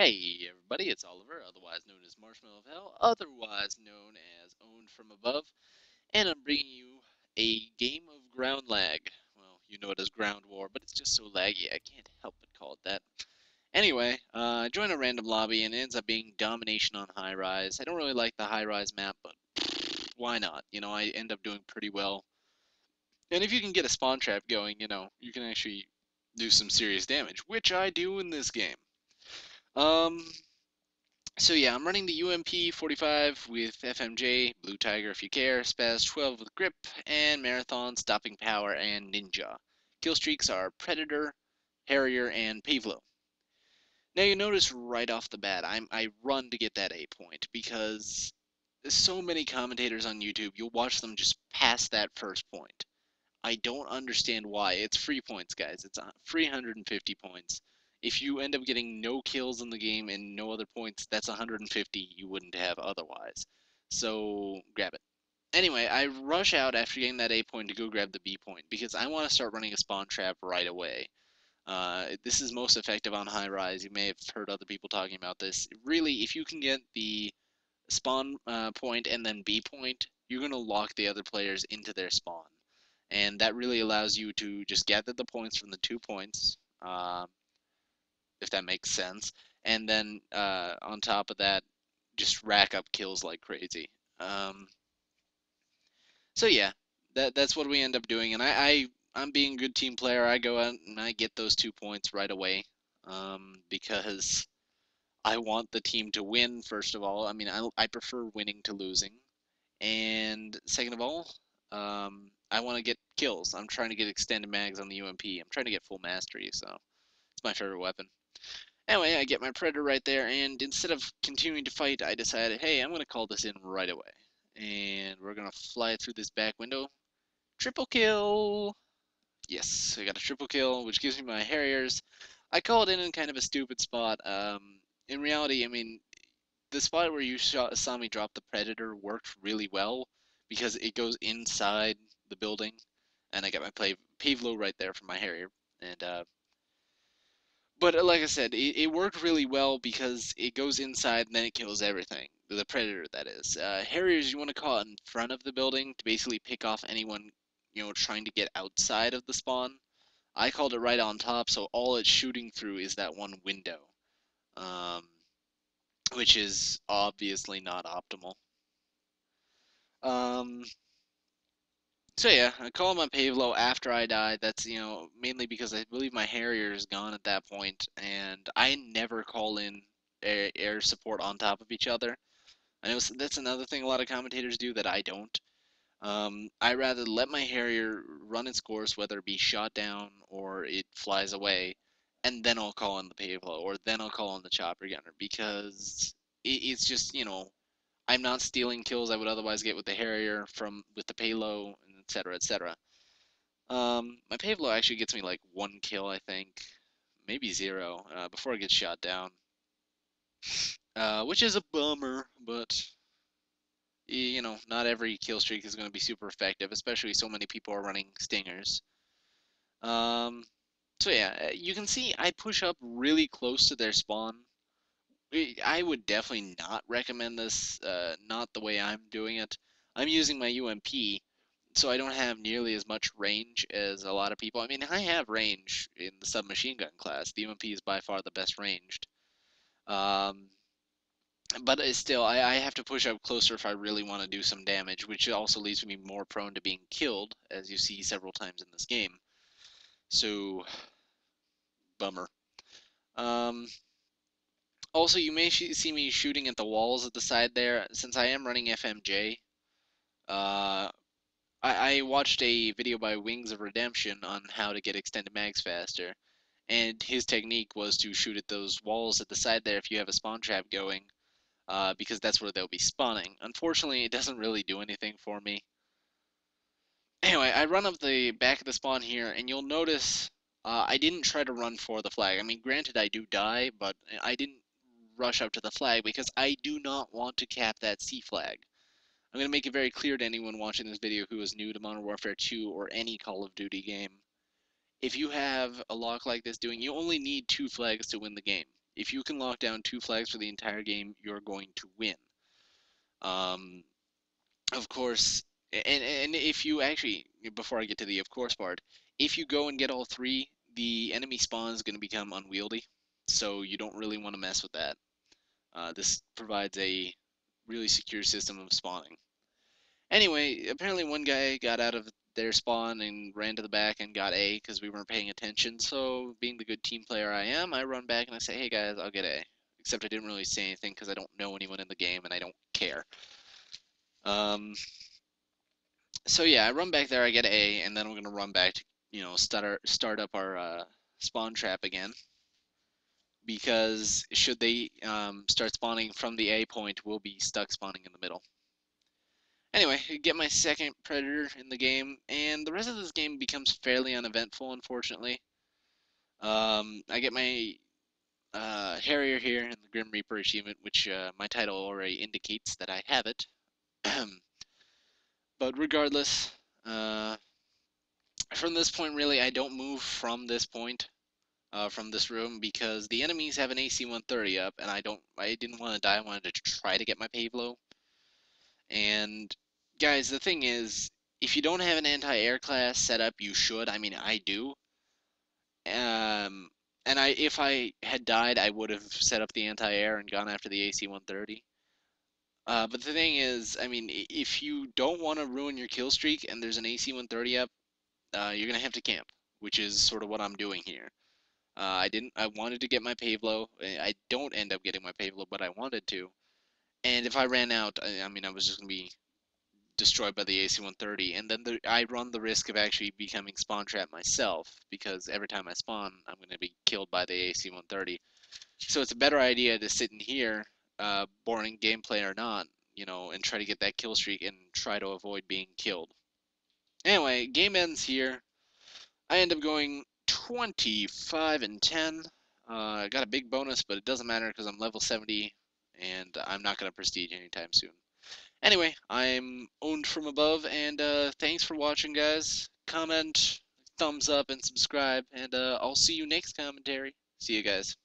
Hey everybody, it's Oliver, otherwise known as Marshmallow of Hell, otherwise known as Owned from Above, and I'm bringing you a game of ground lag. Well, you know it as Ground War, but it's just so laggy, I can't help but call it that. Anyway, I join a random lobby and it ends up being Domination on High Rise. I don't really like the High Rise map, but why not? I end up doing pretty well. And if you can get a spawn trap going, you can actually do some serious damage, which I do in this game. Um, So yeah, I'm running the UMP 45 with FMJ, Blue Tiger if you care, Spaz 12 with Grip, and Marathon, Stopping Power, and Ninja. Kill streaks are Predator, Harrier, and Pavlo. Now you notice right off the bat, I run to get that A point because so many commentators on YouTube, you'll watch them just pass that first point. I don't understand why. It's free points, guys. It's free 150 points. If you end up getting no kills in the game and no other points, that's 150 you wouldn't have otherwise. So grab it. Anyway, I rush out after getting that A point to go grab the B point because I want to start running a spawn trap right away. This is most effective on high rise. You may have heard other people talking about this. Really, if you can get the spawn point and then B point, you're going to lock the other players into their spawn. And that really allows you to just gather the points from the 2 points, if that makes sense. And then on top of that, just rack up kills like crazy. Um, so yeah, that's what we end up doing. And I'm being a good team player. I go out and I get those 2 points right away because I want the team to win, first of all. I mean, I prefer winning to losing. And second of all, I want to get kills. I'm trying to get extended mags on the UMP. I'm trying to get full mastery, so it's my favorite weapon. Anyway, I get my Predator right there, and instead of continuing to fight, I decided, hey, I'm going to call this in right away. And we're going to fly through this back window. Triple kill! Yes, I got a triple kill, which gives me my Harriers. I called in kind of a stupid spot. In reality, I mean, the spot where you saw me drop the Predator worked really well because it goes inside the building, and I got my Pavlo right there for my Harrier. And but like I said, it worked really well because it goes inside and then it kills everything. The Predator, that is. Harriers, you want to call it in front of the building to basically pick off anyone trying to get outside of the spawn. I called it right on top, so all it's shooting through is that one window. Um, which is obviously not optimal. Um, so yeah, I call him on Pavlo after I die. That's mainly because I believe my Harrier is gone at that point, and I never call in air support on top of each other. I know that's another thing a lot of commentators do that I don't. I rather let my Harrier run its course, whether it be shot down or it flies away, and then I'll call on the Pavlo, or then I'll call on the Chopper Gunner, because it's just, I'm not stealing kills I would otherwise get with the Harrier from with the Payload, etc., etc. My Pavlo actually gets me like 1 kill, I think, maybe zero, before it gets shot down, which is a bummer. But not every kill streak is going to be super effective, especially so many people are running stingers. Um, so yeah, you can see I push up really close to their spawn. I would definitely not recommend this, not the way I'm doing it. I'm using my UMP, so I don't have nearly as much range as a lot of people. I mean, I have range in the submachine gun class. The UMP is by far the best ranged. Um, but still, I have to push up closer if I really want to do some damage, which also leaves me more prone to being killed, as you see several times in this game. So, bummer. Um, Also, you may see me shooting at the walls at the side there. Since I am running FMJ, uh, I watched a video by Wings of Redemption on how to get extended mags faster, and his technique was to shoot at those walls at the side there if you have a spawn trap going, because that's where they'll be spawning. Unfortunately, it doesn't really do anything for me. Anyway, I run up the back of the spawn here, and you'll notice I didn't try to run for the flag. I mean, granted, I do die, but I didn't rush up to the flag because I do not want to cap that C flag. I'm going to make it very clear to anyone watching this video who is new to Modern Warfare 2 or any Call of Duty game. If you have a lock like this doing, you only need 2 flags to win the game. If you can lock down 2 flags for the entire game, you're going to win. Um, of course, and if you actually, before I get to the of course part, if you go and get all 3, the enemy spawn is going to become unwieldy, so you don't really want to mess with that. This provides a really secure system of spawning. Anyway, apparently one guy got out of their spawn and ran to the back and got A because we weren't paying attention. So, being the good team player I am, I run back and I say, "Hey guys, I'll get A." Except I didn't really say anything because I don't know anyone in the game and I don't care. Um, so yeah, I run back there, I get A, and then I'm gonna run back to start up our spawn trap again. Because should they start spawning from the A point, we'll be stuck spawning in the middle. Anyway, I get my second predator in the game, and the rest of this game becomes fairly uneventful, unfortunately. I get my Harrier here in the Grim Reaper achievement, which my title already indicates that I have it. But regardless, uh, from this point, really, I don't move from this point, from this room, because the enemies have an AC-130 up, and I didn't want to die. I wanted to try to get my pave low. And guys, the thing is, if you don't have an anti-air class set up, you should. I mean, I do. And if I had died, I would have set up the anti-air and gone after the AC-130. But the thing is, I mean, if you don't want to ruin your kill streak and there's an AC-130 up, you're gonna have to camp, which is sort of what I'm doing here. I wanted to get my pave low. I don't end up getting my pave low, but I wanted to. And if I ran out, I mean, I was just gonna be destroyed by the AC-130, and then I run the risk of actually becoming spawn trapped myself, because every time I spawn, I'm going to be killed by the AC-130. So it's a better idea to sit in here, boring gameplay or not, and try to get that kill streak and try to avoid being killed. Anyway, game ends here. I end up going 25 and 10. I got a big bonus, but it doesn't matter because I'm level 70, and I'm not going to prestige anytime soon. Anyway, I'm owned from above, and thanks for watching, guys. Comment, thumbs up, and subscribe, and I'll see you next commentary. See you guys.